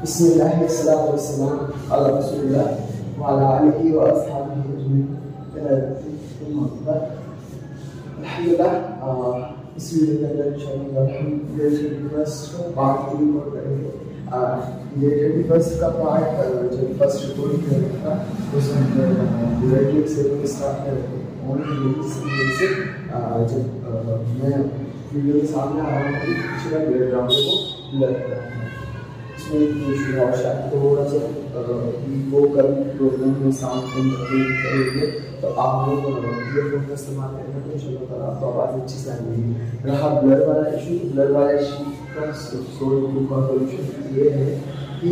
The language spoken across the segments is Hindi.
बिस्मिल्लाह वस्सलातु वस्सलाम अला रसूलिल्लाह व अला आलिहि व अस्हाबिहि अजमईन। अल्हम्दुलिल्लाह, इस वीडियो के अंदर इंशाअल्लाह हम डे 21 का पार्ट 3 रिकॉर्ड करेंगे। डे 21 का पार्ट जब फर्स्ट रिकॉर्ड किया था उसमें डायरेक्टली से स्टार्ट किया था से जब मैं वीडियो के सामने आ रहा हूँ पीछे का बैकग्राउंड को ब्लर कर रहा हूँ। इसमें और शायद थोड़ा सा वोकल प्रोग्राम में साउंड करेंगे तो आप लोग ईयरफोन का इस्तेमाल करेंगे तो इंशाअल्लाह आपको आवाज़ अच्छी से आएगी। रहा ब्लर वाला इशू, ब्लर वाला इशू का सॉल्यूशन ये है कि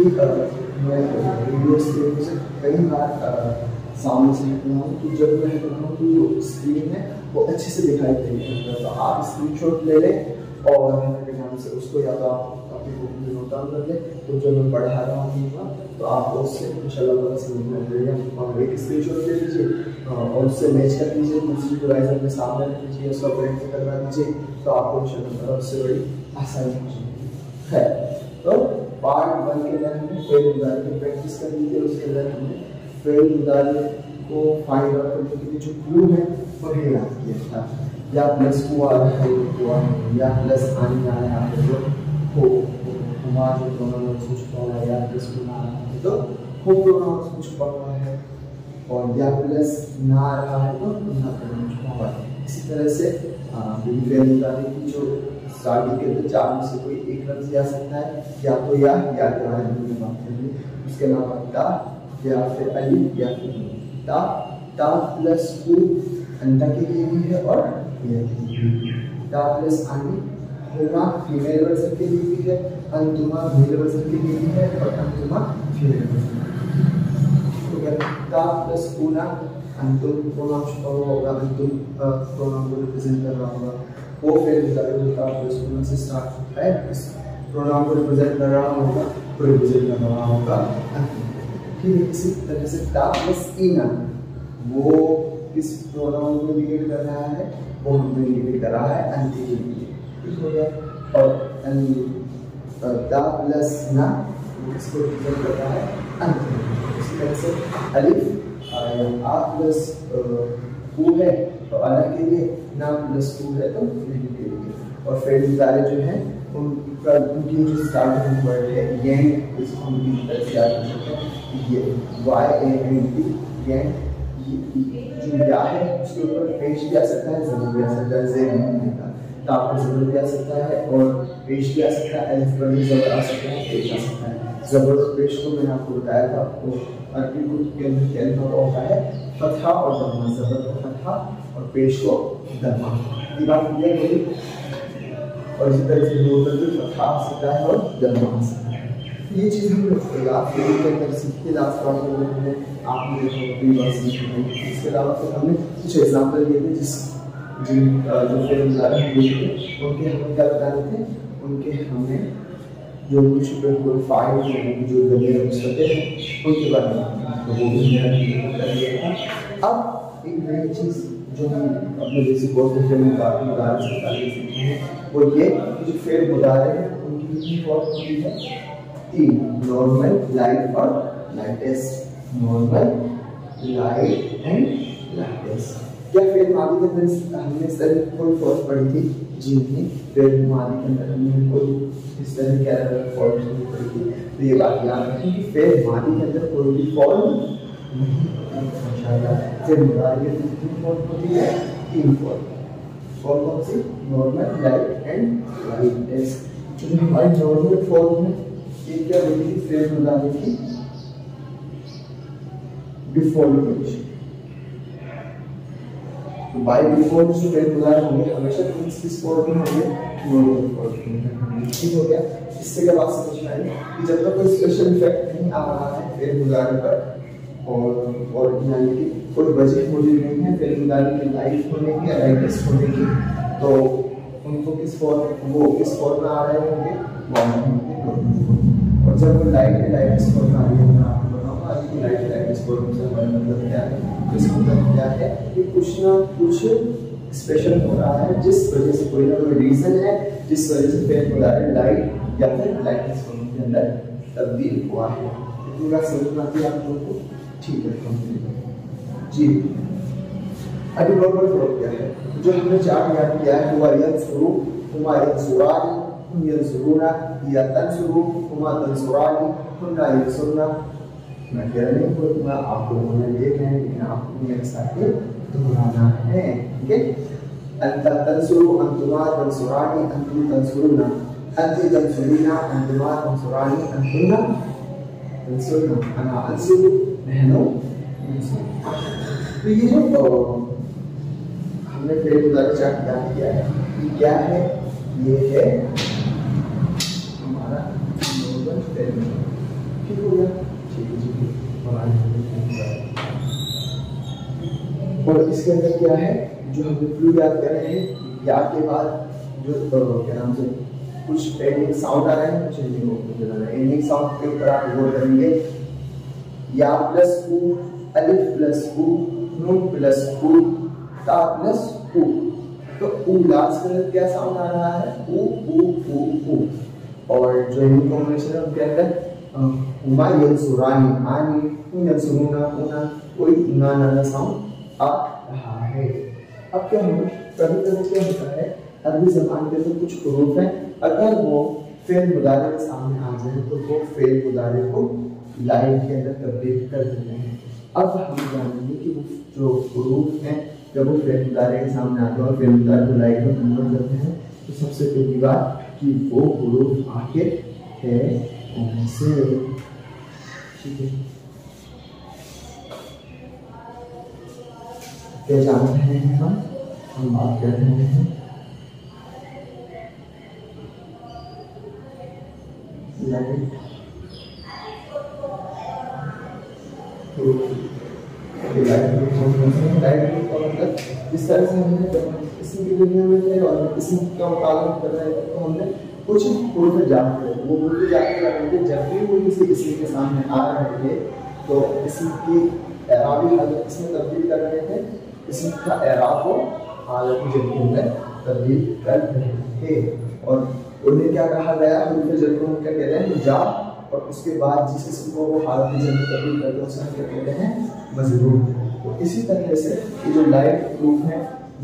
मैं वीडियो स्क्रीन से कई बार सामने से हट रहा हूँ तो जब मैं हट रहा हूँ तो जो स्क्रीन है वो अच्छे से दिखाई देगी। तो आप स्क्रीनशॉट ले लें और नाम से उसको या तो आप अपनी बुक में नोट डाउन कर लें तो जब मैं पढ़ा रहा हूँ तो आप उससे इंशाल्लाह बड़ा समझ में आएगा। और एक स्क्रीनशॉट ले लीजिए और उससे मैच कर लीजिए, दूसरी डिवाइस अपने सामने रख लीजिए, उसका प्रिंट करवा दीजिए तो आपको इंशाल्लाह उससे बड़ी आसानी हो जाएगी। है तो पार्ट 1 के अंदर हमने फेल मुदारे की प्रैक्टिस कर ली थी। उसके अंदर हमने फेल मुदारे को फाइंड आउट करने के लिए जो क्लू है वो याद किया था। या प्लस हुआ है हुआ या प्लस आने आ रहा है जो हो कुमार जो प्रोनाउन से छुपा हुआ है या प्लस ना आ रहा है तो हो प्रोनाउन से छुपा हुआ है और या प्लस ना आ रहा है तो ना प्रोनाउन छुपा हुआ है। इसी तरह से फेल मुदारे की जो स्टार्टिंग के अंदर चार में से कोई एक लफ्ज आ सकता है या तो या के बारे में बात करेंगे। उसके अलावा ता या फिर अली या फिर ता प्लस उ अंडा के लिए भी है और ता प्लस आनी हुमा फीमेल वर्जन के लिए भी है, अंतुमा मेल वर्जन के लिए भी है और अंतुमा फीमेल वर्जन तो ता प्लस उना अंतुम प्रोनाउन छुपा हुआ होगा, अंतुम प्रोनाउन को रिप्रेजेंट कर रहा होगा। वो फेल मुदारे ता प्लस उना से स्टार्ट होता है, इस प्रोनाउन को रिप्रेजेंट कर रहा होगा तो रिप्रेजेंट कर रहा होगा अंतुम। ठीक है, इसी तरह से ता प्लस इना वो किस प्रोनाउन को इंडिकेट कर रहा है, वो हमें इंडिकेट कर रहा है अंति के लिए। ठीक हो गया। और ता प्लस ना इसको रिप्रेजेंट कर रहा है अंति। इसी तरह से अलिफ आ प्लस उ है तो अला के लिए, ना प्लस उ है तो फिर के लिए। और फेल मुदारे जो है उनकी जो स्टार्टिंग वर्ड है यंग, इसको हम भी तरह से याद कर सकते हैं ये YAND यंग। जो या है उसके ऊपर पेश भी आ सकता है, ज़बर भी आ सकता है, ज़ेर का ताप पर ज़बर भी आ सकता है और पेश भी आ सकता है, अलिफ पर भी ज़बर आ सकता है, पेश आ सकता है। ज़बर और पेश को मैंने आपको बताया था तो अरबी के अंदर कैलमा का होता है फतहा और दम्मा, ज़बर को फतहा और पेश को दम्मा। ये बात क्लियर होगी। और इसी तरह से नून पर भी फतहा आ सकता है और दम्मा आ सकता है। ये चीज़ हम लास्ट वीडियो के अंदर सीखी, लास्ट क्लास में हमने आपने इसके अलावा फिर हमने कुछ एग्जाम्पल दिए थे जो फेल मुदारे दिए थे उनके हमें क्या बताने थे, उनके हमने जो कुछ फाइल जो दलील मुस्तक़िल हैं उनके बारे में तो वो भी कर लिया था। अब एक नई चीज़ जो हम अपने बेसिक कोर्स में फेल मुदारे से सीखे हैं वो ये कि जो फेल मुदारे हैं उनकी फॉर्म होती है तीन, नॉर्मल, लाइट और lightest. Normal, light and lightest. क्या फेल मादी के अंदर हमने इस तरह की कोई फॉर्म पढ़ी थी? जी नहीं, फेल मादी के अंदर हमने कोई इस तरह की फॉर्म नहीं पढ़ी थी। तो ये बात याद रखें कि फेल मादी के अंदर कोई भी फॉर्म नहीं इंशाअल्लाह। फेल मुदारे के अंदर कितनी फॉर्म होती है? तीन फॉर्म। कौन सी? Normal, light and lightest. जो हमारी नॉर्मल फॉर्म है ये क्या होती है? फेल मुदारे की डिफॉल्ट कंडीशन। तो बाय डिफॉल्ट जो फेल मुदारे होंगे हमेशा किस फॉर्म में होंगे? नॉर्मल फॉर्म में। ठीक हो गया। इससे क्या बात समझ में आई कि जब तक कोई स्पेशल इफेक्ट नहीं आ रहा है फेल मुदारे पर और यानी कि कोई वजह मौजूद नहीं है फेल मुदारे की लाइट होने की या लाइटेस्ट होने की तो उनको किस फॉर्म में आ रहे होंगे? और जब वो लाइटेस्ट फॉर्म में आ रही है लाइटेस्ट फॉर्म से हमारा मतलब क्या है? इसका मतलब क्या है कि कुछ ना कुछ स्पेशल हो रहा है जिस वजह से कोई रीजन है जिस वजह से फेल मुदारे लाइट या फिर लाइटेस्ट फॉर्म के अंदर तब्दील हुआ है। इतनी बात समझ में आती है आप लोगों को? ठीक है जी। अभी नॉर्मल फॉर्म क्या है? जो हमने चार्ट याद किया है हुआ यंसुरु, हुमा यंसुरानी, हुम यंसुरुना, या तंसुरु, हुमा तंसुरानी, हुन्ना यंसुरना। मैं कह रही हूँ मैं आप लोगों ने देख हैं, लेकिन आपको मेरे साथ दोहराना है। ठीक है? अंत तंसुरु, अंतुमा तंसुरानी, अंतुम तंसुरुना, अंति तंसुरीना, अंतुमा तंसुरानी, अंतुना तंसुरुना, अना अंसुरु, नहनु नंसुरु। तो ये जो हमने फेल मुदारिक चार्ट याद किया है, ये क्या है? ये है हमारा नॉर्मल फेल मुदारिक। ठीक हो गया? ठीक है। और इसके अंदर क्या है जो हम फ्लू याद कर रहे हैं, या के बाद जो क्या नाम से कुछ एंडिंग साउंड आ रहे हैं, कुछ एंडिंग साउंड के ऊपर आप गौर करेंगे। या प्लस उ, अलिफ प्लस उ, नून प्लस उ, ता प्लस उ। तो उ लास्ट के अंदर क्या साउंड आ रहा है? उ उ उ उ। और जो एंडिंग कॉम्बिनेशन है उनके अंदर हुमा यंसुरानी, आनी, हुम यंसुरुना, उना, कोई ना ना साउंड आ रहा है। अब क्या होगा? कभी कभी क्या होता है, अरबी ज़बान के तो कुछ हुरूफ हैं, अगर वो फेल मुदारिक के सामने आ जाए तो वो फेल मुदारिक को लाइन के अंदर तब्दील कर देते हैं। अब हम जानेंगे कि वो जो हुरूफ हैं जब वो फेल मुदारिक के सामने आते हैं और फेल मुदारिक को लाइन में कन्वर्ट करते हैं, तो सबसे पहली बात कि वो हुरूफ आखिर है कौन से। ठीक है? क्या जान रहे हैं हम बात कर रहे हैं लाइट इस तरह से हमने इसम की दुनिया में थे और इसम का मुताबिक कर रहे थे, तो हमने कुछ हुरूफ जान थे। वो हुरूफ जान के जब भी वो किसी इसम के सामने आ रहे थे तो इसम की एराबी हालत इसमें तब्दील कर रहे थे, इसम का एराब को हालत जब के अंदर तब्दील कर रहे थे। और उन्हें क्या कहा गया? हुरूफ जर को हम क्या कहते हैं? जा। और उसके बाद जिस इसम को वो हालत जर में तब्दील करते हैं उसे हम क्या कहते हैं? मजरूर। तो इसी तरह से ये जो लाइट हुरूफ हैं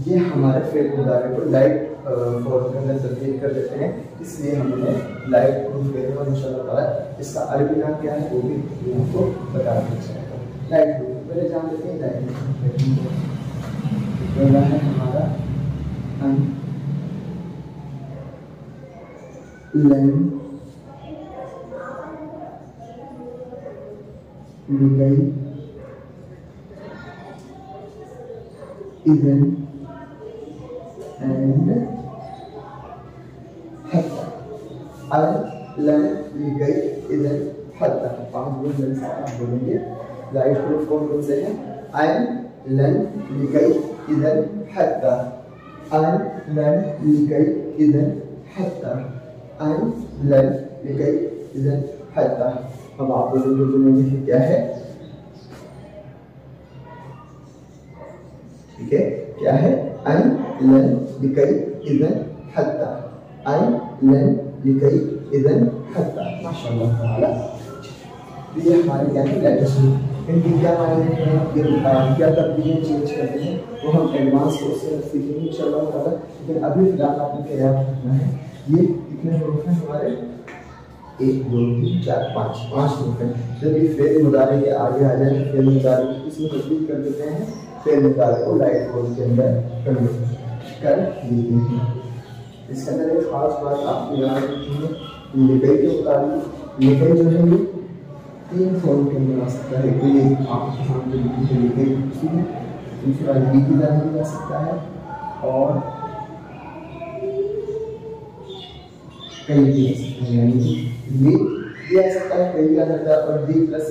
ये हमारे फेल मुदारिक को लाइट फॉर्म के अंदर तब्दील कर देते हैं, इसलिए हमने लाइट हुरूफ कहते हैं। और इंशाअल्लाह ताला इसका अरबी नाम क्या है वो भी आपको बता दिया जाएगा। लाइट हुरूफ पहले जान लेते हैं। लाइट पहला है हमारा अन, लन, लिगई, इधन एंड हत्ता। अन, लन, लिगई, इधन, हत्ता। 5 वर्ड मेरे साथ आप बोलेंगे। लाइट हुरूफ कौन से हैं? अन, लन, लिगई, इधन, हत्ता। अन, लन, लिगई, इधन, हत्ता। अन, लन, लिगई, इधन, हत्ता। अब आप लोगों को जो क्या है? ठीक है? क्या है? अन, लन, लिगई, इधन, हत्ता। अन, लन, लिगई, इधन, हत्ता। माशाअल्लाह ताला। ये हमारे क्या है? लेटर्स इनकी क्या मायने हैं, क्या तब्दीलियाँ चेंज करते हैं वो हम एडवांस कोर्स से सीखेंगे इंशाअल्लाह ताला। लेकिन अभी फिलहाल आपने क्या याद रखना है, ये कितने हुरूफ हैं हमारे? 1 2 3 4 5 हुरूफ हैं। जब ये फेल मुदारिक के आगे आ जाए तो फेल मुदारिक इसमें तब्दील कर देते हैं, फेल मुदारिक को लाइट फॉर्म के अंदर कन्वर्ट कर देते हैं। इसके अंदर एक खास बात आपको याद रखनी है, लिगई के मुताबिक लिगई जो है ये 3 फॉर्म के अंदर आ सकता है। तो ये आपके सामने लिखी है लिगई, दूसरा ली जा सकता है और कई भी आ सकता है, यानी ये भी आ सकता है, कई भी आ सकता है और दी प्लस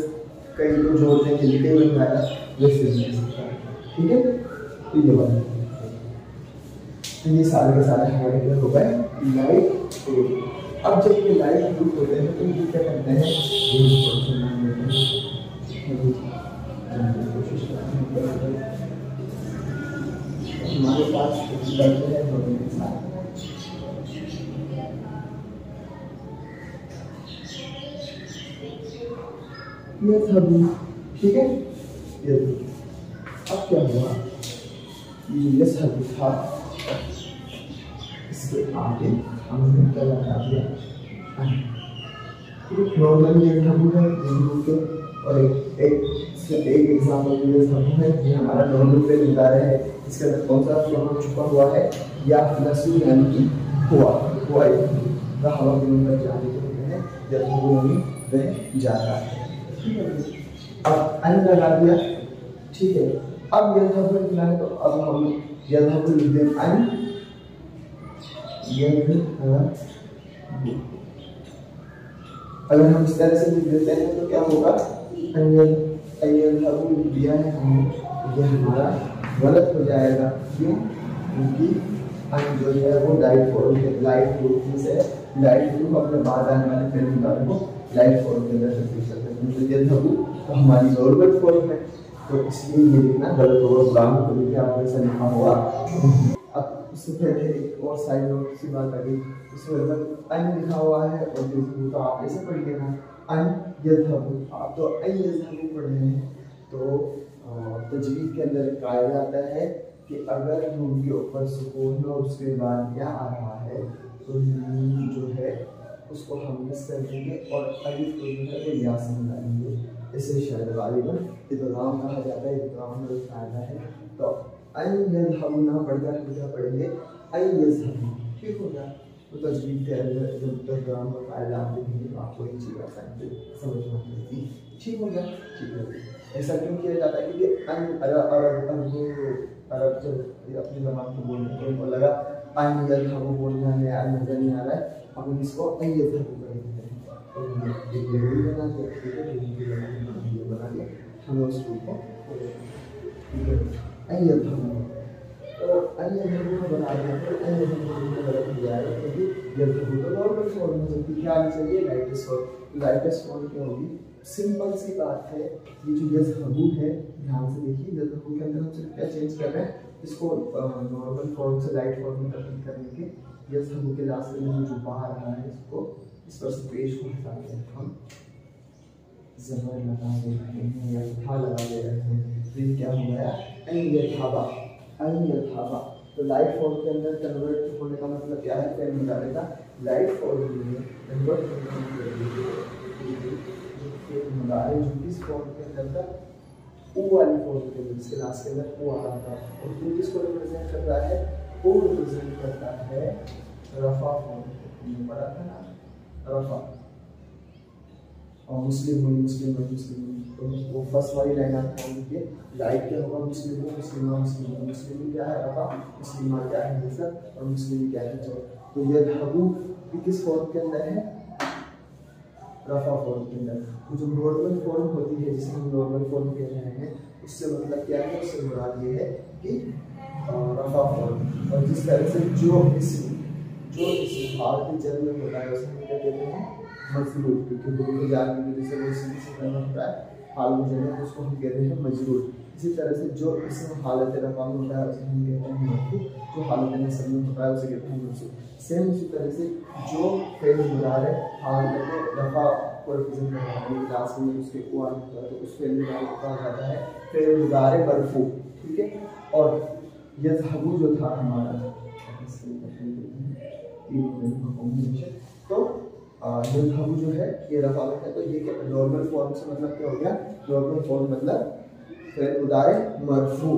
कई को जोड़ देंगे लिखे हुए आएगा वैसे भी आ सकता है। ठीक है? तो ये बात, तो ये सारे के सारे हमारे क्या हो गए? लाइट। अब जब ये लाइट ग्रुप होते हैं तो ये क्या करते हैं? कोशिश करते हैं हमारे पास लाइट है दोनों के साथ। यज़हबू, ठीक है। ये अब क्या हुआ, ये यज़हबू था, इसके आगे हमने क्या लगा दिया, नॉर्मल यज़हबू है यज़हबू के, और एक एग्जाम्पल यज़हबू है, ये हमारा नॉर्मल पे मुदारे है। इसके अंदर कौन सा प्रोनाउन छुपा हुआ है, या नस्ल यानी कि हुआ हवा के अंदर जाने के लिए है, यज़हबू यानी वह जाता है, ठीक है। अब अन लगा दिया, ठीक है। अब यज़हबू निकला है, तो अब हम यज़हबू लिख दें अन, अगर हम इस तरह से लिख देते हैं तो क्या होगा, यज़हबू लिख दिया है हमने, ये हमारा गलत हो जाएगा, क्यों, क्योंकि अन जो है वो लाइट फॉर्म के, लाइट फॉर्म से लाइट फॉर्म को अपने बाद आने वाले फिर मुताबिक को लाइट फॉर्म के अंदर तब्दील करते हैं, क्योंकि यज़हबू तो हमारी नॉर्मल फॉर्म है, तो इसलिए ये लिखना गलत होगा। गुलाम को लिखे आपको ऐसा लिखा होगा। अब इससे पहले एक और साइड नोट सी बात आ गई, इसमें अगर अन लिखा हुआ है और यज़हबू, तो आप ऐसे पढ़िए ना, अन यज़हबू, आप तो अन यज़हबू पढ़ रहे हैं। तो तजवीद के अंदर एक कायदा आता है कि अगर नून के ऊपर सुकून और उसके बाद या आ रहा है, तो नून जो है उसको हम मिस कर देंगे और अलिफ को जो है वो या से मिलाएंगे। इसे शायद गालिबन इदगाम कहा जाता है, इदगाम में एक कायदा है। तो अन यज़हबू ना पढ़कर क्या पढ़ेंगे, अन यज़हबू, ठीक हो गया। तो तजवीद के अंदर जब इदगाम का कायदा आप देखेंगे तो आपको ये चीज़ आसानी से समझ में आती है, ठीक हो गया, ठीक है। ऐसा क्यों किया जाता है, क्योंकि अरब जब अपनी ज़बान को बोलने को उनको लगा अन यज़हबू बोलना में मज़ा नहीं आ रहा है, हम इसको अन यज़हबू कर देते हैं, तो ये बना दिया, ठीक है, बना दिया हम उस को, ठीक है, अन यज़हबू, तो अन यज़हबू को बना दिया, तो अन यज़हबू को गलत हो जाएगा, क्योंकि यज़हबू तो नॉर्मल फॉर्म में चलती, क्या आनी चाहिए, लाइटेस्ट फॉर्म। लाइटेस्ट फॉर्म क्या होगी, सिंपल सी बात है, ये जो यज़हबू है, ध्यान से देखिए, यज़हबू के अंदर हम सिर्फ क्या चेंज कर रहे हैं, इसको नॉर्मल फॉर्म से लाइट फॉर्म में तब्दील करने के, यज़हबू के रास्ते में जो बाहर आ रहा है इसको, इस पर से पेश को हटा के हम ज़बर लगा दे रहे हैं या था लगा दे रहे हैं, तो ये क्या हो गया, अन यज़हबा, अन यज़हबा। तो लाइट फॉर्म के अंदर कन्वर्ट होने का मतलब क्या है, फिर निकाले था लाइट फॉर्म में कन्वर्ट मुदारे जो किस फॉर्म के अंदर था, ओ वाली फॉर्म के अंदर, इसके लास्ट के अंदर ओ आ रहा था, और टू किसको रिप्रेजेंट कर रहा है, ओ रिप्रेजेंट करता है रफा फॉर्म, पढ़ा था ना रफा, और मुस्लिम तो वो फर्स्ट वाली लाइन आप ध्यान दीजिए, लाइट क्या होगा, मुस्लिम क्या है रफा, मुस्लिमा क्या है नसब, और मुस्लिम क्या है जोर। तो यज़हबू किस फॉर्म के अंदर है, रफा फॉर्म के अंदर। तो जो नॉर्मल फॉर्म होती है, जिसे हम नॉर्मल फॉर्म कह रहे हैं, उससे मतलब क्या है, उससे मुराद ये है कि रफा फॉर्म। और जिस तरह से जो इसम हाल के जल में होता है उसे हम क्या कहते हैं, मजरूर, क्योंकि बोलने जाने की वजह से वो सीधे करना होता है, हाल में जल है उसको हम कहते हैं मजरूर। इसी तरह से जो इसम हालत रफा में होता है उसे हम कहते हैं मरफू, जो हालत नस्ब में होता है उसे कहते हैं मंसूब। सेम उसी तरह से जो फेल मुदारे हालत रफा को रिप्रेजेंट कर रहा है, क्लास में उसके को आना होता है, तो उस फेल मुदारे को कहा जाता है फेल मुदारे मरफू, ठीक है। और यज़हबू जो था हमारा, तो यज़हबू जो है ये रफा में है, तो ये क्या नॉर्मल फॉर्म से मतलब क्या हो गया, नॉर्मल फॉर्म मतलब फेल मुदारे मरफू।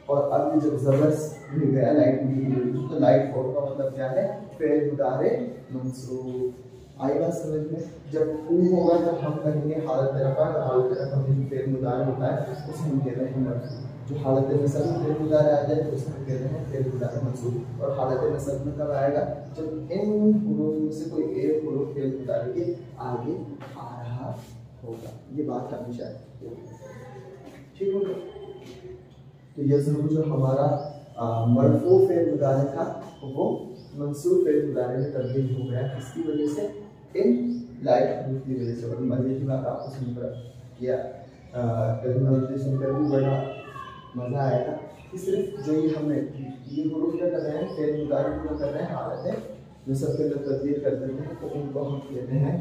और अब ये जब ज़बर मिल गया लाइट में, तो लाइट फॉर्म का मतलब क्या है, फेल मुदारे मंसूब। आई बात समझ में, जब ऊ होगा तब हम कहेंगे हालत रफा, और हालत रफा में जो फेल मुदारे होता है उसे हम कहते हैं मरफू। जो हालत नस्ब में फेल मुदारे आ जाए तो उसे हम कहते हैं फेल मुदारे मंसूब। और हालत नस्ब में कब आएगा, जब इन हुरूफ में से कोई एक हुरूफ फेल मुदारे के आगे आ रहा होगा। ये बात हमेशा ठीक हो गया। तो यज़हबू जो हमारा मरफू फेल मुदारे था वो मंसूब फेल मुदारे में तब्दील हो गया, किसकी वजह से, इन लाइट हुरूफ की वजह से। और मजे की बात आपको सुनकर किया सुनकर भी बड़ा मज़ा आएगा कि सिर्फ जो ये हमने ये हुरूफ क्या कर रहे हैं, फेल मुदारे पूरा कर रहे हैं, हालत है जो सब के अंदर तब्दील कर देते हैं, तो उनको हम कहते हैं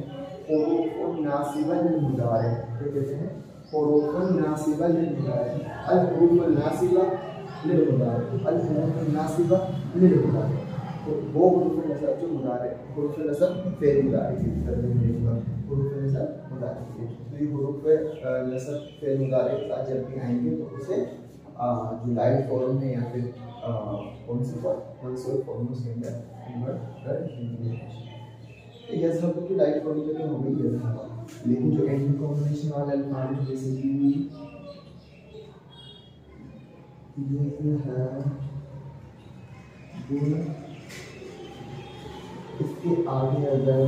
हुरूफुन नासिबा लिल मुदारे, क्या कहते हैं? हुरूफुन नासिबा लिल मुदारे, अल हुरूफुन नासिबा लिल मुदारे, अल हुरूफुन नासिबा लिल मुदारे। तो वो हुरूफ नसब जो मुदारे, हुरूफ नसब फेल मुदारे की तरह होगा, हुरूफ नसब मुदारे के। तो ये हुरूफ नसब फेल मुदारे के साथ जब भी आएंगे तो उसे जो लाइव फॉर्म है या फिर कौन से फॉर्म के अंदर कन्वर्ट कर देंगे। यज़हबु की लाइव फॉर्म तो हो गई यज़हब, लेकिन जो एंड कॉम्बिनेशन वाला अल्फाज है जैसे कि इसके आगे अगर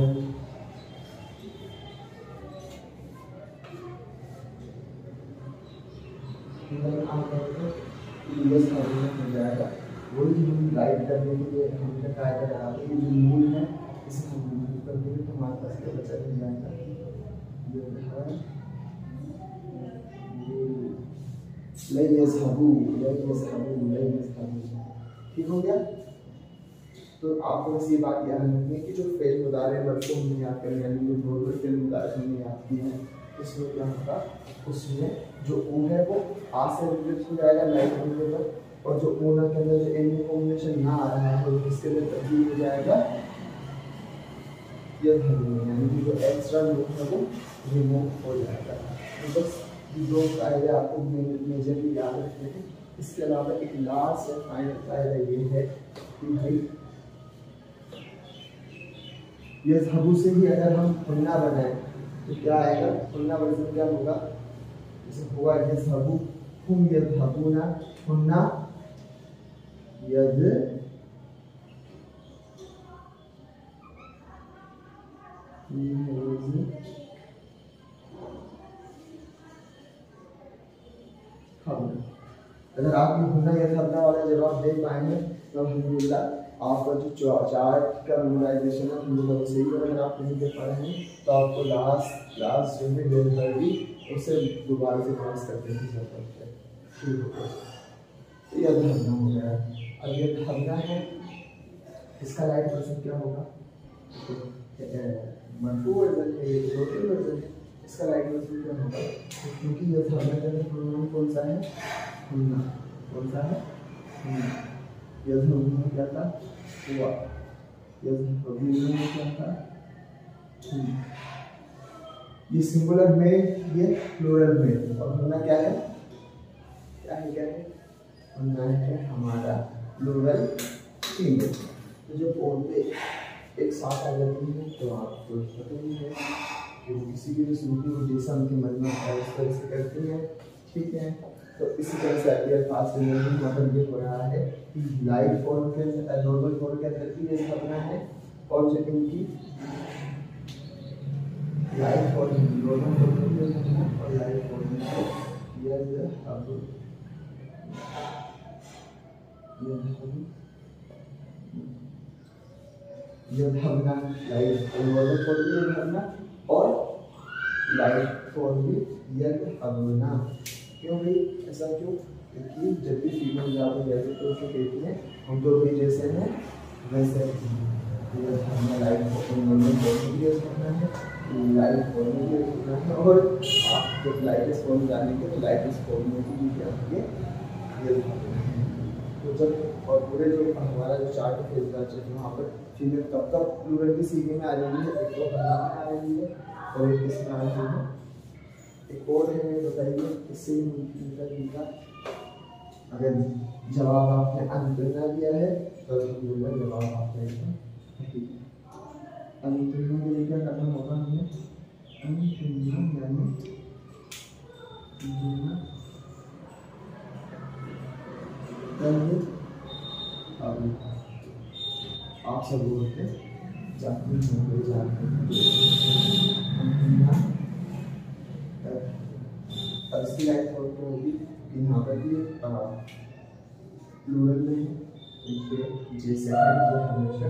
हो जाएगा, वही हम लाइट करने के लिए हमने कायदा लगाते हैं जो मूल है इसे हम रिमूव कर देंगे तो हमारे पास क्या बचा रह जाएगा, ठीक हो गया। तो आपको बस ये बात याद रखनी है कि जो फेल मुदारे मरफू हमने याद करना, यानी जो नॉर्मल फेल मुदारे हमने याद किए हैं, उसमें क्या होगा, उसमें जो ऊ है वो आ से रिप्लेस हो जाएगा लाइट होने पर, और जो ऊना के अंदर जो एन कॉम्बिनेशन ना आ रहा है तो इसके अंदर तब्दील हो जाएगा यज़हबु, यानी कि जो एक्स्ट्रा लूप है वो रिमूव हो जाएगा। तो बस दो कायदे आपको मेजरली याद रखने हैं। इसके अलावा एक लास्ट और फाइनल कायदा ये है कि भाई यज़हबु से ही अगर हम हुन्ना बनाएं तो क्या आएगा, हुन्ना वर्जन क्या होगा, जैसे हुआ यज़हबु, हुम यज़हबूना, हुन्ना यज़ अगर आप ये हुन्ना यज़हबना वाला जवाब दे पाएंगे तो अल्हम्दुलिल्लाह आपका जो चार्ट का मेमोराइजेशन है वो सही है। अगर आप नहीं दे पा रहे हैं तो आपको लास्ट जो है डेल कर दी उसे दोबारा से पास करने की जरूरत है, ठीक हो गया। तो यज़हबना हो गया। अब यज़हबना है, इसका राइट वर्जन क्या होगा, मरफू वर्जन है, ये टोटल वर्जन है, इसका राइट वर्जन क्या होगा, क्योंकि यज़हबना का प्रोनाउन कौन सा है, हुन्ना, कौन सा है, हुन्ना। यज़हबु में क्या था, हुआ, यज़हबु में क्या था, ये सिंगुलर में, ये प्लूरल में, और हुन्ना क्या है, क्या है, हुन्ना है हमारा प्लूरल फीमेल। तो जब औरतें एक साथ आ जाती हैं तो आपको पता ही है कि वो किसी की भी सुनती हो जैसा उनके मन में आता है उस तरह से करती हैं, ठीक है। तो इसी तरह से अल्फाज के मतलब ये हो रहा है कि लाइव फॉर्म के अंदर, नॉर्मल फॉर्म के अंदर भी ये करना है, और जो इनकी लाइव फॉर्म नॉर्मल फॉर्म में करना है, और लाइव फॉर्म में यज़हबना लाइव नॉर्मल फॉर्म में यज़हबना, और लाइव फॉर्म में यज़हबना। क्यों भाई ऐसा क्यों, क्योंकि जब भी फीमेल जाते जैसे तो उसे कहती हैं हम तो भी जैसे हैं वैसे यज़हबना, लाइव फॉर्म नॉर्मल फॉर्म में यज़हबना है, लाइव फॉर्म में यज़हबना है, और आप जब लाइटेस्ट फॉर्म जानेंगे तो लाइटेस्ट फॉर्म में भी क्या होंगे, यज़हबना है। तो जब और पूरे जो हमारा जो चार्ट फेज का चाहिए वहाँ पर फीमेल कब कब प्लूरल की सीखे में आ रही है, एक तो हुन्ना में आ रही है और एक किसमें आ रही है, एक और है बताइए, इससे निकल अगर जवाब आपने अंतुलना दिया है तो अल्हम्दुलिल्लाह जवाब आपने अंतुलना के लिए क्या करना होगा, हमें अंतुलना यानी आप सब बोलते जाते अब इसकी लाइट होगी यहाँ पर भी प्लूरल में इनके जैसे है जो हमेशा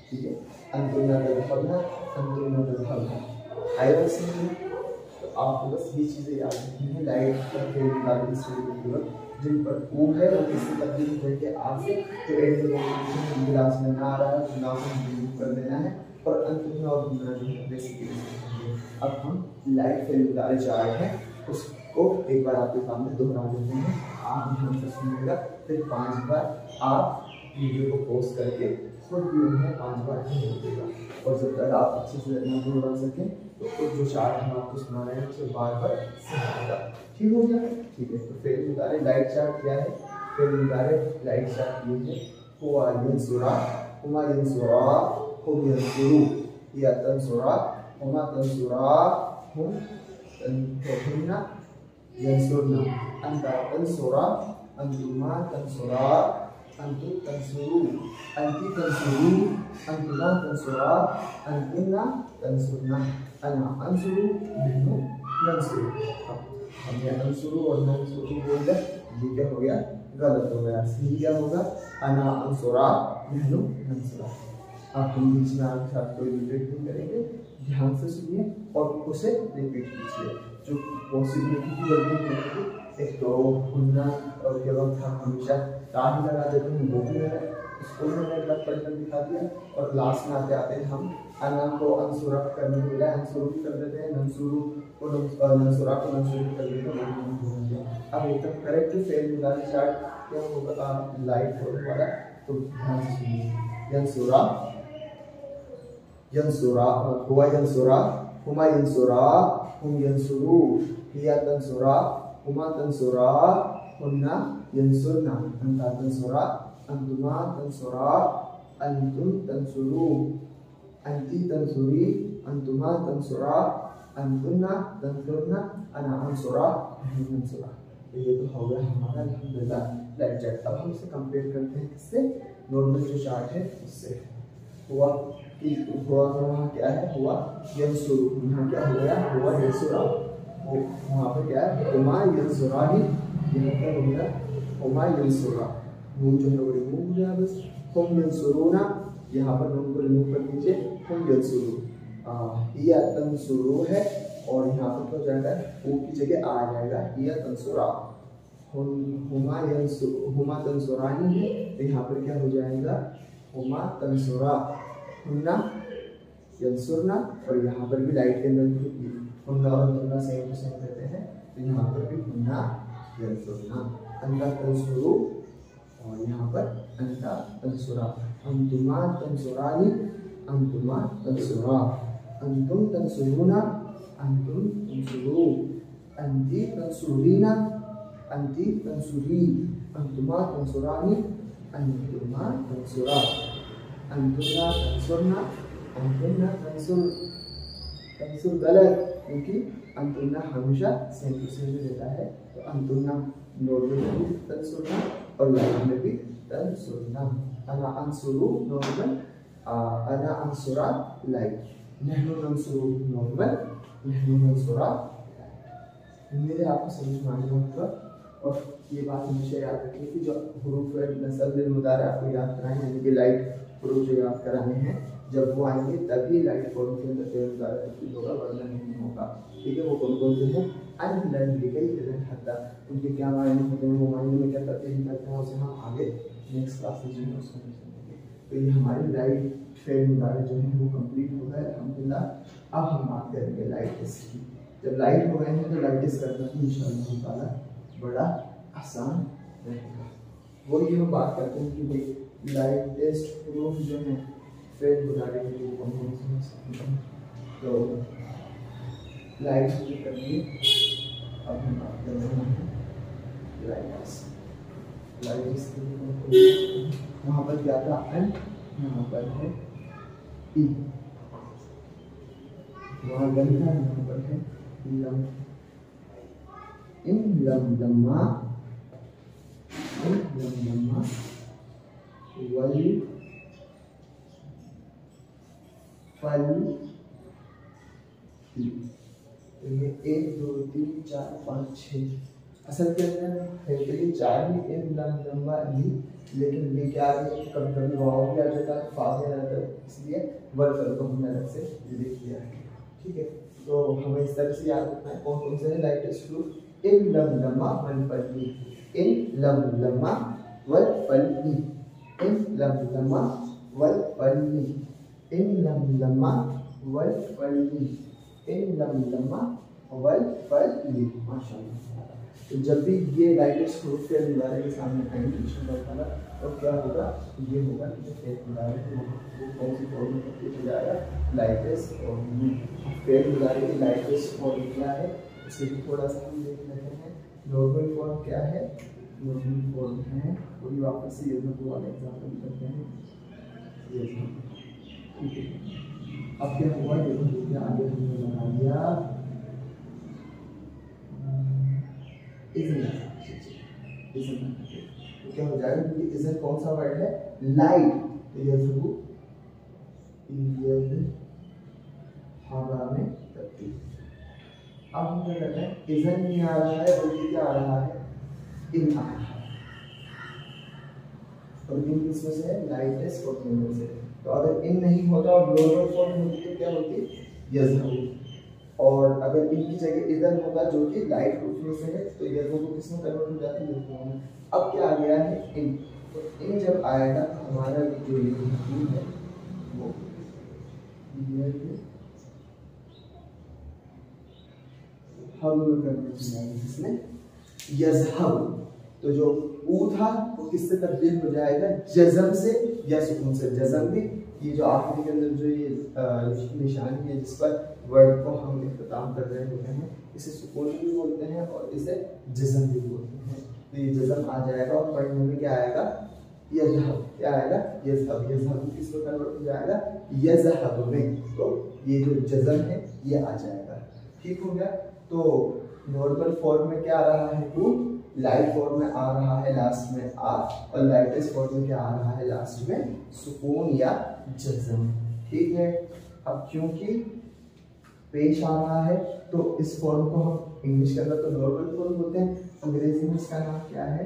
ठीक है। अंतुलना यज़हबना, अंतुलना यज़हबना आया से, तो आपको बस ये चीज़ें याद रखनी है। लाइट का फेल निकालने की जिन पर ऊ है वो किससे तब्दील हो जाएंगे आ से। तो एंड में क्लास में ना आ रहा है तो ना को रिमूव कर देना है और अंत में और दूसरा जो है बेसिकली। अब हम लाइट फेल उतारे चार्ट है उसको एक बार आपके सामने दोहरा देते हैं, आप ध्यान से सुनिएगा, फिर 5 बार आप वीडियो को पॉज करके खुद भी उन्हें 5 बार देगा और जब तक आप अच्छे से ना दोहरा सकें तो खुद जो चार्ट हम आपको सुना रहे हैं उसे बार बार सुनाएगा। ठीक हो गया? ठीक है। तो फेल उतारे लाइट चार्ट क्या है? फेल उतारे लाइट चार्ट ये है हुआ यंसुरा, हुमा यंसुरा, हुम यंसुरू, या तंसुरा, हुमा तंसुरा, हुम तंसुरना, यंसुरना, अंता तंसुरा, अंतुमा तंसुरा, अंतु तंसुरू, अंति तंसुरू, अंतुना तंसुरा, अंतुना तंसुरना, अना अंसुरू, नहनु नंसुरू। हमने अंसुरू और नंसुरू बोल दिया, ये क्या हो गया? गलत हो गया। सही क्या होगा? अना अंसुरा, नहनु नंसुरा। आप हम बीच में आपके साथ कोई रिपीट नहीं करेंगे, ध्यान से सुनिए और उसे रिपीट कीजिए। जो पॉसिबिलिटी की गलती होगी, एक तो उन्ना और के वक्त हम हमेशा ताही लगा देते हैं, वो भी मैंने उसको मैंने अलग पढ़कर दिखा दिया। और लास्ट में आते आते हम अना को अंसुरा करने के बजाय अंसुरू भी कर देते हैं, नंसुरू को नंसुरा को नंसुरू कर देते हैं। अब एकदम करेक्ट फेल निकालने चार्ट क्या होगा? लाइट होने वाला, तो ध्यान से सुनिए। यंसुरा, यंसुरा, हुआ यंसुरा, हुमा यंसुरा, हुम यंसुरू, हिया तंसुरा, हुमा तंसुरा, हुन्ना यंसुरना, अंता तंसुरा, अंतुमा तंसुरा, अंतुम तंसुरू, अंति तंसुरी, अंतुमा तंसुरा, अंतुन्ना तंसुरना, अना अंसुरा, नहनु अंसुरा। तो ये तो हो गया हमारा अल्हम्दुलिल्लाह लाइट चार्ट। अब हम इसे कंपेयर करते हैं किससे? नॉर्मल जो चार्ट है उससे। हुआ कि हुआ वहाँ क्या है? हुआ यंसुरू, यहाँ क्या हो गया? हुआ यंसुरा। वहाँ पर क्या है? हुमा यंसुरा ही, यहाँ क्या हो गया? हुमा यंसुरा। नून जो है वो रिमूव हो गया बस। हुम यंसुरूना, यहाँ पर नून को रिमूव कर दीजिए, हुम यंसुरू। हिया तंसुरू है और यहाँ पर क्या हो जाएगा? ऊ की जगह आ जाएगा हिया तंसुरा। हुमा तंसुरानी है तो यहाँ पर क्या हो जाएगा? हुमा तंसुरा, हुन्ना यंसुरना। और यहाँ पर भी लाइट के अंदर हुन्ना और हुन्ना सेम टू सेम कहते हैं, तो यहाँ पर भी हुन्ना यंसुरना, अंता तंसुरू और यहाँ पर अंता तंसुरा। अंतुमा तंसुरानी, अंतुमा तंसुरा, अंतुम तंसुरूना, अंतुम तंसुरू, अंति तंसुरीना, अंति तंसुरी, अंतुमा तंसुरानी, अंतुमा तंसुरा, अंतुना तंसुरना, अंतुना तंसुर। तंसुर गलत, क्योंकि अंतुना हमेशा सेम टू सेम रहता है। तो अंतुना नॉर्मल में भी तंसुरना और लाइट में भी तंसुरना। अना अंसुरू नॉर्मल, अना अंसुरा लाइट, नहनु नंसुरू नॉर्मल, नहनु नंसुरा। मेरे आपको समझ में आने होगा। और ये बात हमेशा याद रखिए कि जो हुरूफ नस्ल मुदारा आपको याद कराएं, यानी कि लाइट हुरूफ जो याद कराने हैं, जब वो आएंगे तभी लाइट फॉर्म के अंदर फेल मुदारा तब्दील होगा, वरना नहीं होगा। ठीक है? वो कौन कौन से हैं? अन लन लिकई इधर हत्ता, उनके क्या मायने होते हैं, वो मायने में क्या तब्दील करते हैं, उसे हम आगे नेक्स्ट क्लास में जो है उसको समझेंगे। तो ये हमारी लाइट फेल मुदारे जो है वो कंप्लीट हो गए अल्हम्दुलिल्लाह। अब हम बात करेंगे लाइट टेस्ट की। जब लाइट हो गए हैं तो लाइट टेस्ट करना भी इंशाअल्लाह ताला बड़ा आसान रहेगा। वही हम बात करते हैं कि भाई लाइट टेस्ट प्रूफ जो है फेल मुदारे के लिए कौन कौन से हो सकते हैं। तो लाइट जो करनी अब हम बात कर रहे हैं लाइट वहाँ पर क्या था? एन, यहाँ पर है ई, वहाँ गन था, यहाँ पर है लम। इन लम लम्मा, इन लम लम्मा वली फल। तो ये 1 2 3 4 5 6 असल के अंदर है के लिए 4 ही इन लम लम्मा ली, लेकिन ली क्या है? कभी कभी वाव भी आ जाता है, फा भी आ जाता है, इसलिए वर्ड को हमने अलग से लिख दिया है। ठीक है? तो हमें इस तरह से याद रखना है कौन कौन से है लाइट टेस्ट प्रूफ। इन लम लम्मा वल फल ली, इन लम लम्मा वल फली, इन लम लम्मा वल फली, इन लम लम्मा वल फली, इन लम लम्मा वल फली। माशाअल्लाह। तो जब भी ये लाइटेस्ट हुरूफ के मुजारे के सामने आएंगे इंशाअल्लाह तो क्या होगा, ये होगा कि जो फेल मुजारे वो कौन सी फॉर्म में तब्दील हो जाएगा, लाइटेस्ट फॉर्म में। फेल मुजारे की लाइटेस्ट फॉर्म क्या है उसे भी थोड़ा सा हम देख लेते हैं। नॉर्मल फॉर्म क्या है, नॉर्मल फॉर्म है वही वापस से ये वाला एग्जाम्पल करते हैं। ठीक है, अब क्या हुआ, देखो क्या आगे हमने बना दिया इज़न। तो क्या हो जाएगा, क्योंकि इज़न कौन सा वर्ड है, लाइट, तो यज़हबु हवा में तब्दील। अब हम क्या करते हैं, इज़न नहीं आ रहा है बल्कि क्या आ रहा है, इन आ रहा है। और इन किसमें से है, लाइटेस्ट और में से। तो अगर इन नहीं होता और ग्लोबल फॉर्म होती तो क्या होती, यज़हबु। और अगर इन की जगह इधर होगा जो कि लाइट रूप में से है तो यज़हबु किसमें कन्वर्ट हो जाती है, यज़हबु में। अब क्या आ गया है, इन। तो इन जब आएगा तो हमारा जो ये है वो हम करने जाएंगे जिसमें यज़हब। तो जो ऊ था वो किससे तब्दील हो जाएगा, जज़म से या सुकून से। जज़म भी ये जो आखिरी के अंदर जो ये निशानी है जिस पर वर्ड को हम इख्तिताम कर रहे होते हैं, इसे सुकून भी बोलते हैं और इसे जज़म भी बोलते हैं। तो ये जज़म आ जाएगा और पढ़ने में क्या आएगा, यज़हब। क्या आएगा, यज़हब। यज़हब किसको कन्वर्ट हो जाएगा, यज़हब में। तो ये जो जज़म है ये आ जाएगा। ठीक हो गया। तो नॉर्मल फॉर्म में क्या आ रहा है, टू। लाइट फॉर्म में आ रहा है लास्ट में आ, और लाइटेस्ट फॉर्म में क्या आ रहा है लास्ट में, सुकून या जज़म। ठीक है। अब क्योंकि पेश आ रहा है तो इस फॉर्म को हम इंग्लिश के अंदर तो नॉर्मल फॉर्म बोलते हैं, अंग्रेजी में इसका नाम क्या है,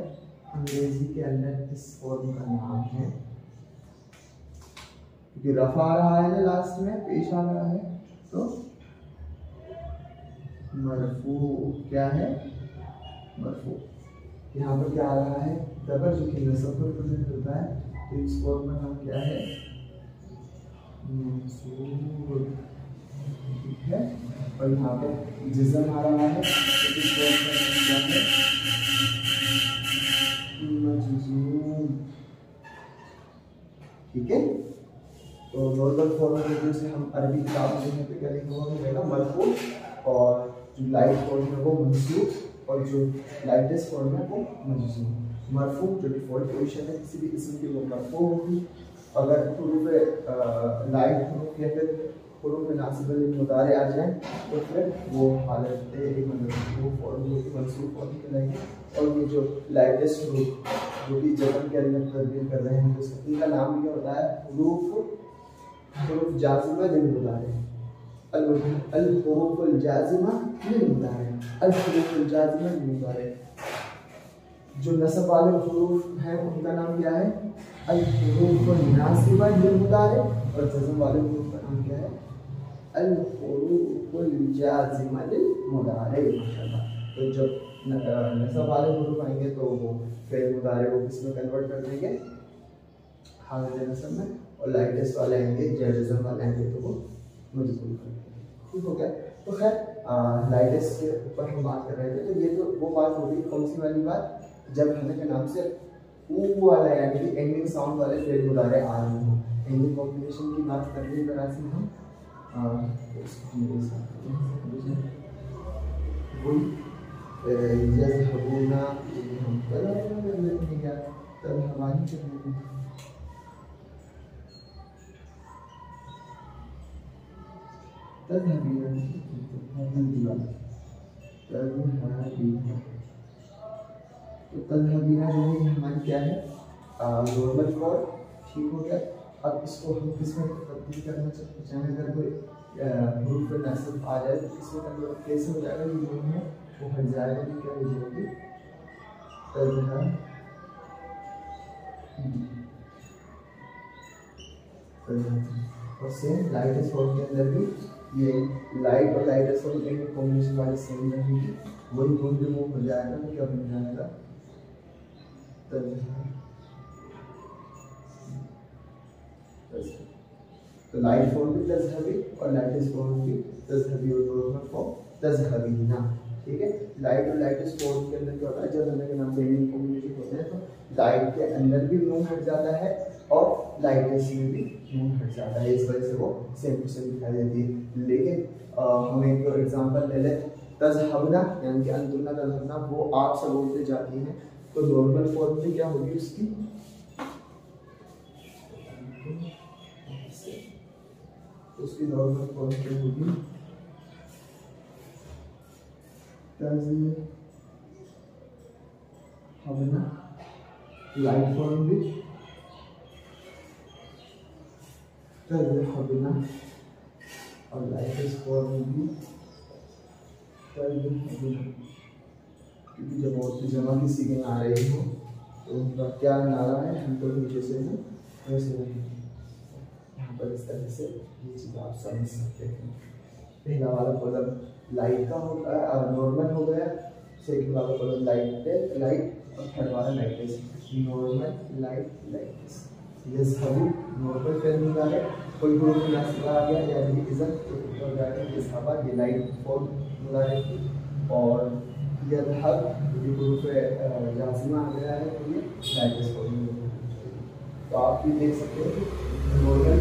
अंग्रेजी के अंदर इस फॉर्म का नाम है, क्योंकि रफा आ रहा है ना लास्ट में, पेश आ रहा है, तो मरफू। क्या है, मरफू। यहाँ पर क्या आ रहा है, डबल, जो कि नस्ब पर प्रेजेंट होता है। तो इस फॉर्म का नाम क्या है, मंसूब। ठीक है। और यहाँ पर जिज़म आ रहा है तो इस फॉर्म का नाम क्या है, मजज़ूम। ठीक है। तो नॉर्मल फॉर्म में जैसे हम अरबी किताब में देखें तो क्या लिखा हुआ मिलेगा, मरफू, और जो लाइट फॉर्म है वो मंसूब, और जो लाइटेस्ट फॉर्म है वो मंसूब। मरफू जो डिफॉल्ट पोजीशन है किसी भी किस्म की वो मरफू होगी। अगर हुरूफ लाइट हुरूफ या फिर हुरूफ नासिब लिल मुदारे आ जाए तो फिर वो हालत मतलब वो फॉर्म होगी, मंसूब फॉर्म कहलाएगी। और ये जो लाइटेस्ट हुरूफ जो कि जज़म के अंदर तब्दील कर रहे हैं, तो इनका नाम क्या होता है, हुरूफ जाज़िमा लिल मुदारे। अल-हुरूफुल जाज़िमा लिल मुदारे, अल-हुरूफुल जाज़िमा लिल मुदारे। जो नस्ब वाले हुरूफ हैं उनका नाम क्या है, अल-हुरूफुल नासिबा लिल मुदारे, और जज़म वाले हुरूफ का नाम क्या है, अल-हुरूफुल जाज़िमा लिल मुदारे। माशाअल्लाह। तो जब नस्ब वाले हुरूफ आएंगे तो वो फेल मुदारे वो किस में कन्वर्ट कर देंगे, हालत नस्ब में, और लाइटेस्ट वाले आएंगे, जज़म वाले आएंगे तो वो मजज़ूम कर देंगे। ठीक हो गया। तो खैर लाइटेस्ट के ऊपर हम बात कर रहे थे, तो ये तो वो बात होगी, कौन सी वाली बात, जब हमें के नाम से ऊ वाला यानी कि एंडिंग साउंड वाले फेल मुदारे आ रहे हो। एंडिंग कॉम्बिनेशन की बात कर रहे हैं से हम यज़हबूना, हम तब हमारी चलने तज़हबीना, तो तज़हबीना जो है हमारी क्या है, नॉर्मल फॉर्म। ठीक हो गया। अब इसको हम किसमें तब्दील करना चाहते हैं, अगर कोई हुरूफ नस्ब आ जाए तो इसमें कन्वर्ट कैसे हो जाएगा, ये जो है वो हट जाएगा, कि क्या हो जाएगी, और सेम लाइटेस्ट फॉर्म के अंदर भी ये लाइट और लाइटेस्ट फॉर्म एक कॉम्बिनेशन वाली सेम रहेगी, वही गुण रिमूव हो जाएगा तो क्या बन जाएगा, तो लाइट फॉर्म भी तज़हबी और लाइटेस्ट फॉर्म भी तज़हबी और नॉर्मल फॉर्म तज़हबीना। ठीक है, लाइट और लाइटेस्ट फॉर्म के अंदर क्या होता है, जब हम नाम देने कम्युनिकेट होते हैं तो लाइट के अंदर भी नून हट जाता है और लाइटेस्ट में भी नून हट जाता है, इस वजह से वो सेम टू सेम दिखाई देती है। लेकिन हम एक एग्जांपल ले लें, तज़हबना यानी कि अंतुना तज़हबना, वो आप सब बोलते जाती हैं, तो नॉर्मल फॉर्म में क्या होगी उसकी, उसकी नॉर्मल फॉर्म क्या होगी, तज़हबना, लाइट फॉर्म भी तज़हबना और लाइटेस्ट फॉर्म भी तज़हबना। क्योंकि जब और जमा किसी के आ रही हो तो उनका क्या नारा है, हम तो नीचे से हैं वैसे नहीं, यहाँ पर इस तरह से ये चीज़ आप समझ सकते हैं। पहला वाला कॉलम लाइट का होता है, नॉर्मल हो गया, सेकंड वाला कॉलम लाइट और थर्ड वाला लाइटेस्ट, नॉर्मल लाइटेस्ट। यज़हबू नॉर्मल फेल मिला है, कोई ग्रुप नासिबा आ गया यानी कि इज़न तो हो जाएगा यज़हबा, ये लाइट फॉर्म मिला है, और यज़हब ये ग्रुप लाजिमा आ गया है तो ये लाइटेस्ट फॉर्म मिला है। तो आप भी देख सकते हो कि नॉर्मल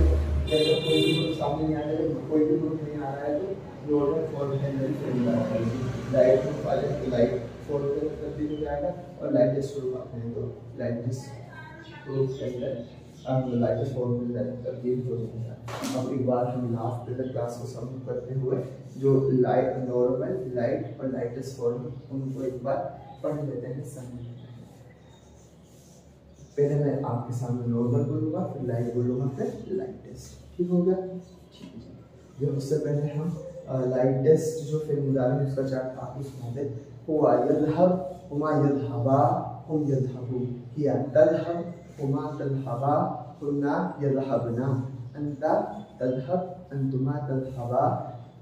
जैसे कोई भी ग्रुप सामने नहीं आ रहा है, कोई भी ग्रुप नहीं आ रहा है तो नॉर्मल फॉर्म के अंदर फेल मिला है, लाइट ग्रुप वाले तो लाइट फॉर्म के अंदर तब्दील हो जाएगा, और लाइटेस्ट ग्रुप आते हैं तो लाइटेस्ट ग्रुप के अंदर लाइटेस्ट फॉर्म में तब्दील हो जाता है। अब एक बार हम लास्ट तक क्लास को सबमिट करते हुए जो लाइट नॉर्मल लाइट और लाइटेस्ट फॉर्म उनको एक बार पढ़ लेते हैं, समझ लेते हैं। पहले मैं आपके सामने नॉर्मल बोलूँगा, फिर लाइट बोलूँगा, फिर लाइटेस्ट। ठीक हो गया? ठीक है। जो उससे पहले हम लाइटेस्ट जो फिर मुदारिब उसका चार्ट आपको सुनाते, हुआ यज़हब, हुमा यज़हबा, हुम यज़हबू, हिया तज़हब, हुमा तज़हबा, हुन्ना यज़हबना, अंता तज़हब, अंतुमा तज़हबा,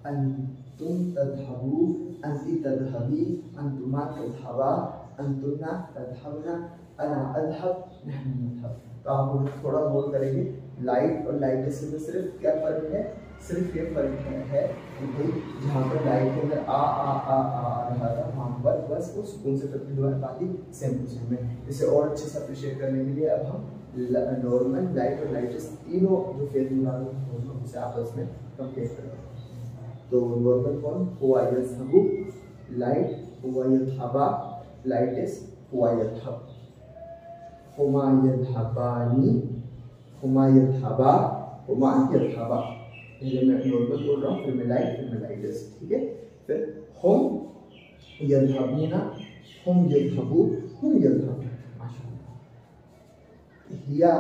अंतुम तज़हबू, अंती तज़हबी, अंतुमा तज़हबा, अंतुन्ना तज़हबना, अना अज़हब, नहनु नज़हब। तो आप थोड़ा गौर करेंगे, लाइट और लाइटेस्ट में सिर्फ क्या फ़र्क है, सिर्फ ये फ़र्क है कि भाई जहाँ पर लाइट के अंदर आ रहा था वहाँ पर बस वो सुकून से तब्दील हुआ है, बाकी सेम टू सेम है। इसे और अच्छे से अप्रिशिएट करने के लिए अब हम नॉर्मल लाइट और लाइटेस्ट तीनों जो फेज दोनों उसे आपस में कंपेयर करेंगे। तो नॉर्मल फॉर्म हुआ यज़हबू, लाइट हुआ यज़हबा, लाइटेस्ट हुआ यज़हब, हुमा यज़हबानी, हुमा यज़हबा, हुमा यज़हबा। पहले मैं नॉर्मल बोल रहा हूँ, फिर मैं लाइट, फिर मैं लाइटेस्ट। ठीक है, फिर हुम यज़हबूना, हुम यज़हबू, हुम यज़हबू। हिया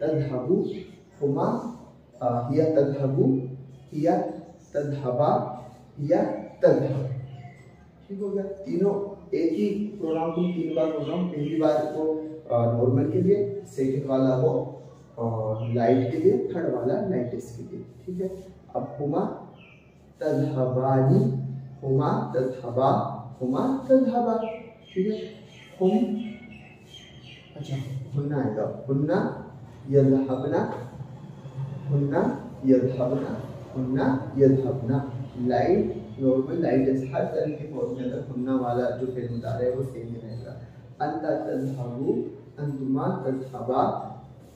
तज़हबू, हुमा हिया तज़हबू, हिया तज़हबा, हिया तज़हब। ठीक हो गया? तीनों एक ही प्रोनाउन को तीन बार बोल रहा हूँ। पहली बार को नॉर्मल के लिए, सेकंड वाला वो लाइट के लिए, थर्ड वाला लाइटेस्ट के लिए। ठीक है, अब हुमा तज़हबानी, हुमा तज़हबा, हुमा तज़हबा। ठीक है, हुम, अच्छा हुन्ना आएगा, हुन्ना यज़हबना, हुन्ना यज़हबना, हुन्ना यज़हबना। लाइट नॉर्मल लाइटेस्ट हर तरह के फॉर्म में अगर हुन्ना वाला जो फेल मुदारे है वो सेम ही रहेगा। अंता तज़हबू, अंतुमा तज़हबा,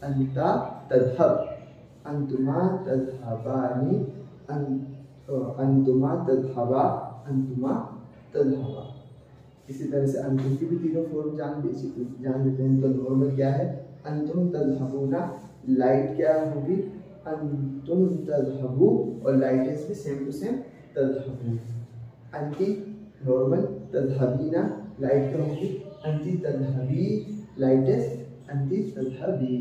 अंता तज़हब, अंतुमा तज़हबानी, अंतुमा तज़हबा, अंतुमा तज़हबा। इसी तरह से अंतुम की भी तीनों फॉर्म जान लेते हैं। तो नॉर्मल क्या है, अंतुम तज़हबूना, लाइट क्या होगी, अंतुम तज़हबू, और लाइटेस्ट भी सेम टू सेम तज़हबू। अंती नॉर्मल तज़हबीना, लाइट क्या होगी, अंती तज़हबी, लाइटेस्ट अंती तज़हबी,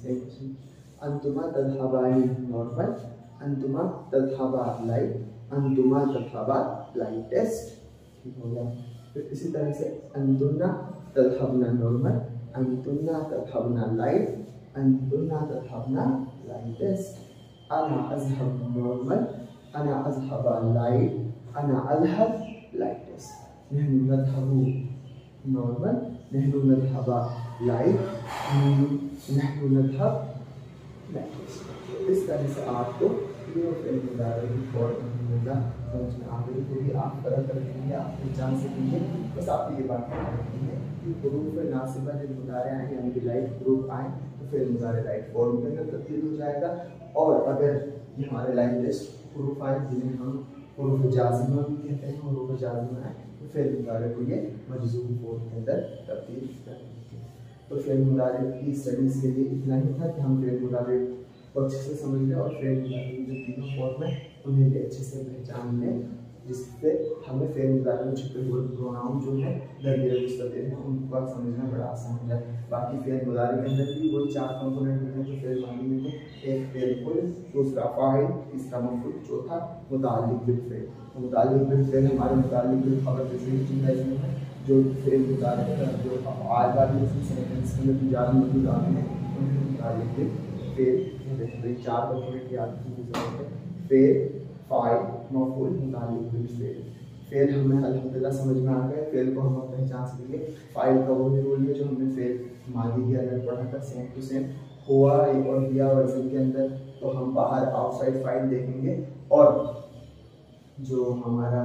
सेम टू सेम। अंतुमा तज़हबानी नॉर्मल, अंतुमा तज़हबा लाइट, अंतुमा तज़हबा लाइटेस्ट। ठीक हो गया? फिर इसी तरह से अंतुन्ना तज़हबना नॉर्मल, अंतुन्ना तज़हबना लाइट, अंतुन्ना तज़हबना लाइटेस्ट। अना अज़हब नॉर्मल, अना अज़हबा लाइट, अना अज़हब लाइटेस्ट। नहनु नज़हबू नॉर्मल, नहनु नज़हबा लाइट, नहनु नज़हब लाइट। इस तरह से आपको ये फ़िल्म मुदारे की फॉर्म होगा समझ में आ गई होगी। आप फ़र्क रखेंगे, आप पहचान सकेंगे। बस आपको ये बात याद रखनी है कि हुरूफ़ नासिबा जब मुदारे आए यानी कि लाइट हुरूफ़ आए तो फिर मुदारे लाइट फॉर्म के अंदर तब्दील हो जाएगा। और अगर ये हमारे लाइट लिस्ट हुरूफ़ आए जिन्हें हम हुरूफ़ जाज़िमा भी कहते हैं, हुरूफ़ जाज़िमा आए तो फिर मुदारे को ये मजज़ूम फॉर्म के अंदर तब्दील करेंगे। तो फिर मुदारे की स्टडीज़ के लिए इतना ही था कि हम फिर मुदारे को अच्छे से समझ लें और फिर मुदारे की जो तीनों फॉर्म है उन्हें भी अच्छे से पहचान लें, जिससे हमें फिर मुदारे में छुपे हुए प्रोनाउन जो है दरमियान मुस्ततिर हैं उनका समझना बड़ा आसान हो जाए। बाकी फिर मुदारे के अंदर भी वही 4 कंपोनेंट होते हैं जो फिर मानी में थे, एक फिर दूसरा फ़ाइल, तीसरा मफ़ूल, चौथा मुताल्लिक़ बिल फ़िल। तो मुताल्लिक़ बिल फ़िल हमारे मुताल्लिक़ बिल ख़बर जैसे ही है जो फिर मुताल्लिक़ जो आज वाली सेंटेंस के अंदर ज़्यादा मौजूद आते हैं उन्हें मुताल्लिक़ बिल फ़िल कहते हैं। 4 कंपोनेंट याद रखने की ज़रूरत है, फिर फ़ाइल, मफ़ूल, मुताल्लिक़ बिल फ़िल। फ़िल हमें अल्हम्दुलिल्लाह समझ में आ गए। फ़िल को हम पहचान सकेंगे। फ़ाइल का वही रोल है जो हमने फ़िल मादी के अंदर पढ़ा था, सेम टू सेम हुआ एक और दिया वर्जन के अंदर। तो हम बाहर आउटसाइड फ़ाइल देखेंगे और जो हमारा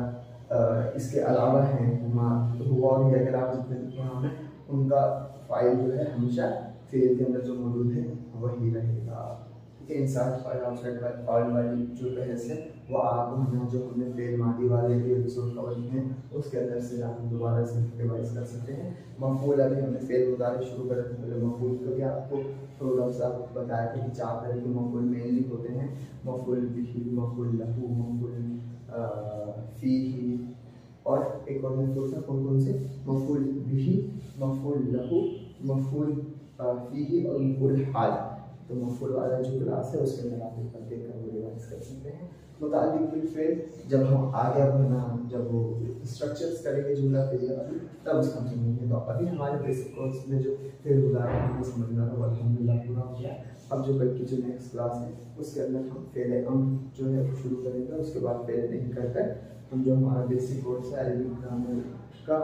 इसके अलावा हैं हुआ और ये अगर आप जितने नाम है उनका फ़ाइल जो है हमेशा फ़िल के अंदर जो मौजूद है वही रहेगा। ठीक है, इनसाइड फ़ाइल आउटसाइड फ़ाइल वाली जो बहस है वो आप हमें जो हमने फ़िल मादी वाले के एपिसोड कवर किए हैं उसके अंदर से आप दोबारा से रिवाइज कर सकते हैं। मफ़ूल अभी हमने फ़िल मुदारे शुरू करे थे, पहले मफ़ूल को भी आपको थोड़ा सा बताया था कि 4 तरह के मफ़ूल मेनली होते हैं, मफ़ूल बिही, मफ़ूल लहू, मफ़ूल फ़ीही और एक और मफ़ूल था कौन कौन से, मफ़ूल बिही, मफ़ूल लहू, मफ़ूल फ़ीही और मफ़ूल हाल। तो मफ़ूल वाला जो क्लास है उसके अंदर आप एक बार देख कर वो रिवाइज कर सकते हैं। मुताल्लिक़ बिल फ़िल जब हम आगे बढ़ना जब वो स्ट्रक्चर्स करेंगे जुमला फ़िल वाली तब उसका समझेंगे। तो अभी हमारे बेसिक कोर्स में जो फिर मुदारे हमें समझना था वो अल्हम्दुलिल्लाह पूरा हो गया। अब जो कल की जो नेक्स्ट क्लास है उसके अंदर हम फ़िल अम्र जो है वो शुरू करेंगे। उसके बाद फ़िल नहीं कर हम जो हमारा बेसिक कोर्स है अरबिक ग्रामर का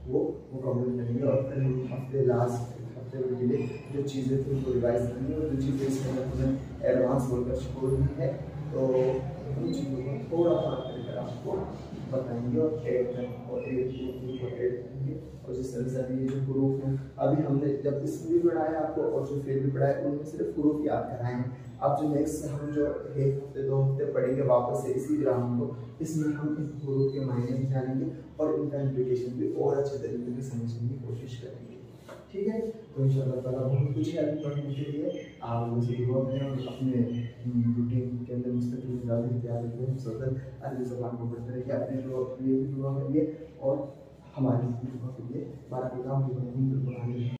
वो मुकम्मल करेंगे। और फिर हम हफ्ते लास्ट हफ्ते में मिले जो चीज़ें थी उनको रिवाइज करेंगे और जो चीज़ें इसके अंदर हमें एडवांस बोलकर छोड़ दी है तो उन चीज़ों को थोड़ा थोड़ा करके आपको बताएंगे और ऐड करेंगे। और जिस तरह से अभी ये जो हुरूफ हैं अभी हमने जब इसमें भी पढ़ाया आपको और जो फिर भी पढ़ाया उनमें सिर्फ हुरूफ याद कराए हैं। अब जो नेक्स्ट हम जो 1 हफ्ते 2 हफ्ते पढ़ेंगे वापस से इसी ग्रामर को, इसमें हम इन हुरूफ के मायने भी जानेंगे और इनका इंप्लीकेशन भी और अच्छे तरीके से समझने की कोशिश करेंगे। ठीक है, तो इंशाअल्लाह ताला बहुत कुछ है अभी पढ़ने के लिए। आप मुझे दुआ करें और अपने रूटीन के अंदर मुस्तकिल मिजाज तैयार रखें, सतत अरबी ज़बान को पढ़ते रहिए। अपने लिए भी दुआ करिए और हमारी दुआ करिए। बारकाल्लाहु फ़ीकुम।